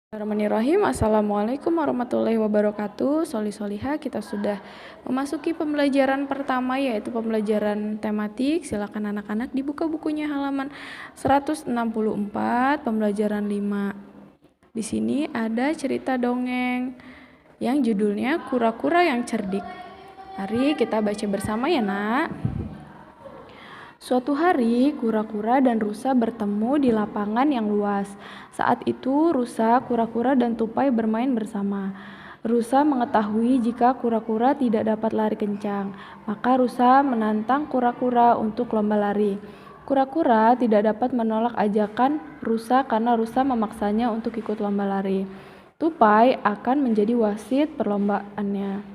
Bismillahirrahmanirrahim. Assalamualaikum warahmatullahi wabarakatuh. Solihah, kita sudah memasuki pembelajaran pertama, yaitu pembelajaran tematik. Silakan anak-anak dibuka bukunya halaman 164, pembelajaran 5. Di sini ada cerita dongeng yang judulnya Kura-kura yang Cerdik. Mari kita baca bersama ya, Nak. Suatu hari, kura-kura dan rusa bertemu di lapangan yang luas. Saat itu, rusa, kura-kura, dan tupai bermain bersama. Rusa mengetahui jika kura-kura tidak dapat lari kencang, maka rusa menantang kura-kura untuk lomba lari. Kura-kura tidak dapat menolak ajakan rusa karena rusa memaksanya untuk ikut lomba lari. Tupai akan menjadi wasit perlombaannya.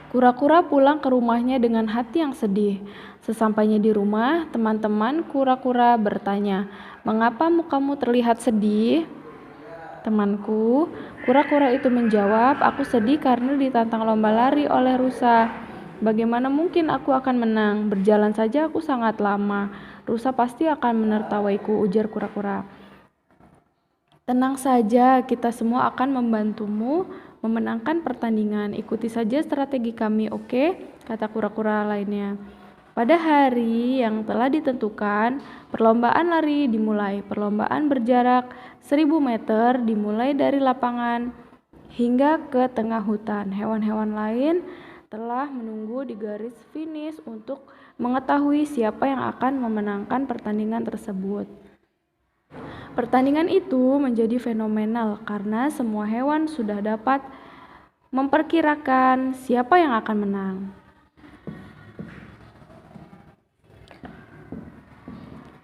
Kura-kura pulang ke rumahnya dengan hati yang sedih. Sesampainya di rumah, teman-teman kura-kura bertanya, "Mengapa mukamu terlihat sedih?" "Temanku," kura-kura itu menjawab, "aku sedih karena ditantang lomba lari oleh rusa. Bagaimana mungkin aku akan menang? Berjalan saja aku sangat lama. Rusa pasti akan menertawaiku," ujar kura-kura. "Tenang saja, kita semua akan membantumu memenangkan pertandingan. Ikuti saja strategi kami, oke?" kata kura-kura lainnya. Pada hari yang telah ditentukan, perlombaan lari dimulai. Perlombaan berjarak 1000 meter dimulai dari lapangan hingga ke tengah hutan. Hewan-hewan lain telah menunggu di garis finish untuk mengetahui siapa yang akan memenangkan pertandingan tersebut. Pertandingan itu menjadi fenomenal karena semua hewan sudah dapat memperkirakan siapa yang akan menang.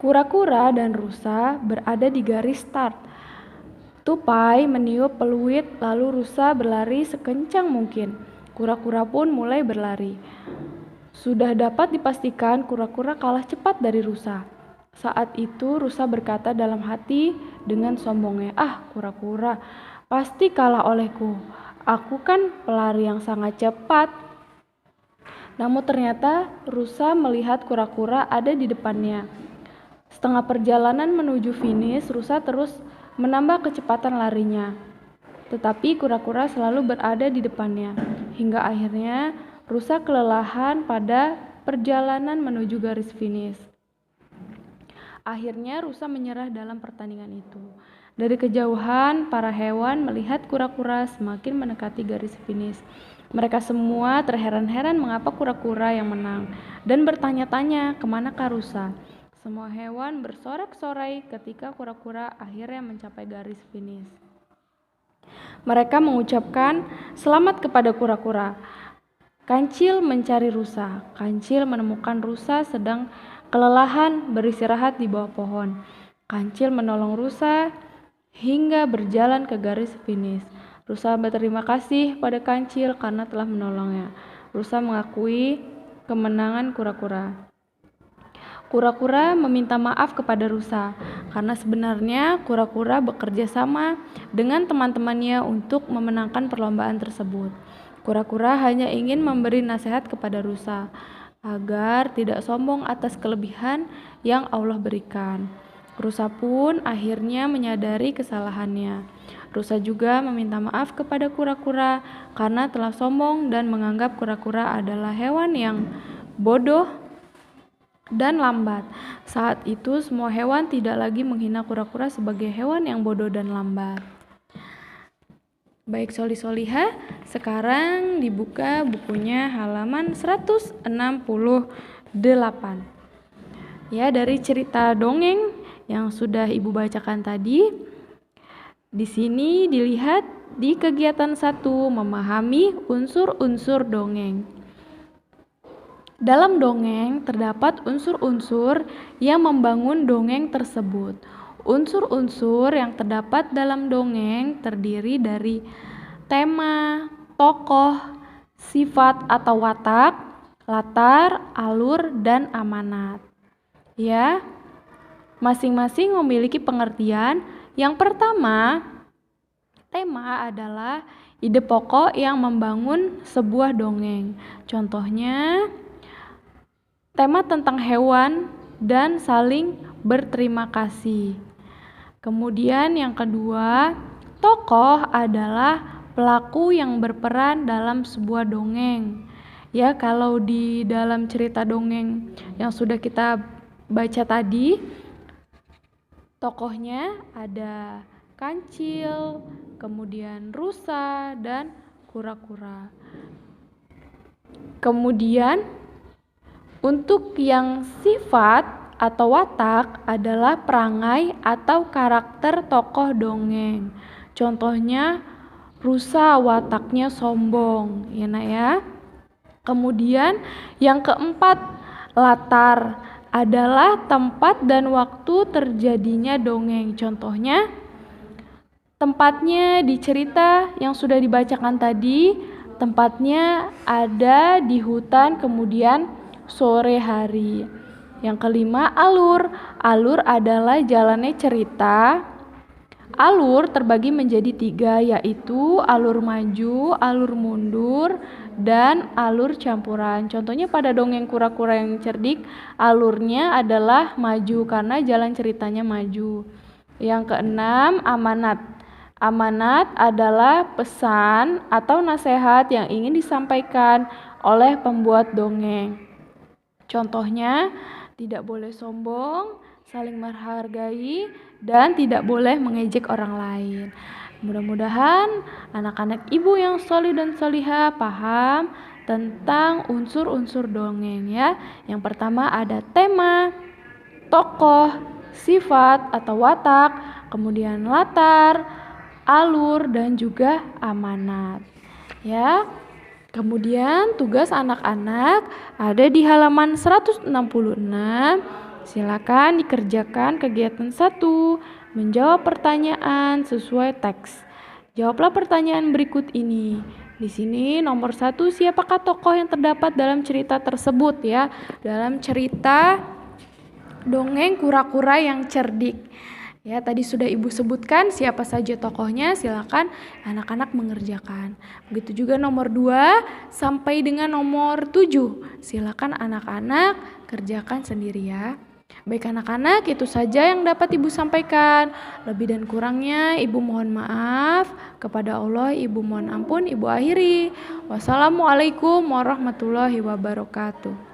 Kura-kura dan rusa berada di garis start. Tupai meniup peluit, lalu rusa berlari sekencang mungkin. Kura-kura pun mulai berlari. Sudah dapat dipastikan kura-kura kalah cepat dari rusa. Saat itu rusa berkata dalam hati dengan sombongnya, "Ah, kura-kura pasti kalah olehku. Aku kan pelari yang sangat cepat." Namun ternyata rusa melihat kura-kura ada di depannya. Setengah perjalanan menuju finish, rusa terus menambah kecepatan larinya. Tetapi kura-kura selalu berada di depannya. Hingga akhirnya rusa kelelahan pada perjalanan menuju garis finish. Akhirnya rusa menyerah dalam pertandingan itu. Dari kejauhan, para hewan melihat kura-kura semakin mendekati garis finish. Mereka semua terheran-heran mengapa kura-kura yang menang dan bertanya-tanya kemanakah rusa. Semua hewan bersorak-sorai ketika kura-kura akhirnya mencapai garis finish. Mereka mengucapkan selamat kepada kura-kura. Kancil mencari rusa. Kancil menemukan rusa sedang kelelahan beristirahat di bawah pohon. Kancil menolong rusa hingga berjalan ke garis finish. Rusa berterima kasih pada Kancil karena telah menolongnya. Rusa mengakui kemenangan kura-kura. Kura-kura meminta maaf kepada rusa karena sebenarnya kura-kura bekerja sama dengan teman-temannya untuk memenangkan perlombaan tersebut. Kura-kura hanya ingin memberi nasihat kepada rusa agar tidak sombong atas kelebihan yang Allah berikan. Rusa pun akhirnya menyadari kesalahannya. Rusa juga meminta maaf kepada kura-kura karena telah sombong dan menganggap kura-kura adalah hewan yang bodoh dan lambat. Saat itu semua hewan tidak lagi menghina kura-kura sebagai hewan yang bodoh dan lambat. Baik solihah, sekarang dibuka bukunya halaman 168. Ya, dari cerita dongeng yang sudah Ibu bacakan tadi, di sini dilihat di kegiatan 1 memahami unsur-unsur dongeng. Dalam dongeng terdapat unsur-unsur yang membangun dongeng tersebut. Unsur-unsur yang terdapat dalam dongeng terdiri dari tema, tokoh, sifat atau watak, latar, alur, dan amanat. Ya, masing-masing memiliki pengertian. Yang pertama, tema adalah ide pokok yang membangun sebuah dongeng. Contohnya, tema tentang hewan dan saling berterima kasih. Kemudian yang kedua, Tokoh adalah pelaku yang berperan dalam sebuah dongeng. Ya, kalau di dalam cerita dongeng yang sudah kita baca tadi, tokohnya ada kancil, kemudian rusa, dan kura-kura. Kemudian untuk yang sifat atau watak adalah perangai atau karakter tokoh dongeng. Contohnya rusa wataknya sombong, ya nak ya. Kemudian yang keempat, latar adalah tempat dan waktu terjadinya dongeng. Contohnya tempatnya di cerita yang sudah dibacakan tadi, tempatnya ada di hutan kemudian sore hari. Yang kelima, alur. Alur adalah jalannya cerita. Alur terbagi menjadi 3, yaitu alur maju, alur mundur, dan alur campuran. Contohnya pada dongeng kura-kura yang cerdik, alurnya adalah maju karena jalan ceritanya maju. Yang keenam, amanat. Amanat adalah pesan atau nasihat yang ingin disampaikan oleh pembuat dongeng. Contohnya, tidak boleh sombong, saling menghargai, dan tidak boleh mengejek orang lain. Mudah-mudahan anak-anak ibu yang solih dan solihah paham tentang unsur-unsur dongeng ya. Yang pertama ada tema, tokoh, sifat atau watak, kemudian latar, alur, dan juga amanat. Ya. Kemudian tugas anak-anak ada di halaman 166. Silakan dikerjakan kegiatan 1, menjawab pertanyaan sesuai teks. Jawablah pertanyaan berikut ini. Di sini nomor 1, siapakah tokoh yang terdapat dalam cerita tersebut ya? Dalam cerita dongeng kura-kura yang cerdik. Ya, tadi sudah Ibu sebutkan siapa saja tokohnya, silakan anak-anak mengerjakan. Begitu juga nomor 2 sampai dengan nomor 7. Silakan anak-anak kerjakan sendiri ya. Baik anak-anak, itu saja yang dapat Ibu sampaikan. Lebih dan kurangnya Ibu mohon maaf. Kepada Allah Ibu mohon ampun. Ibu akhiri. Wassalamualaikum warahmatullahi wabarakatuh.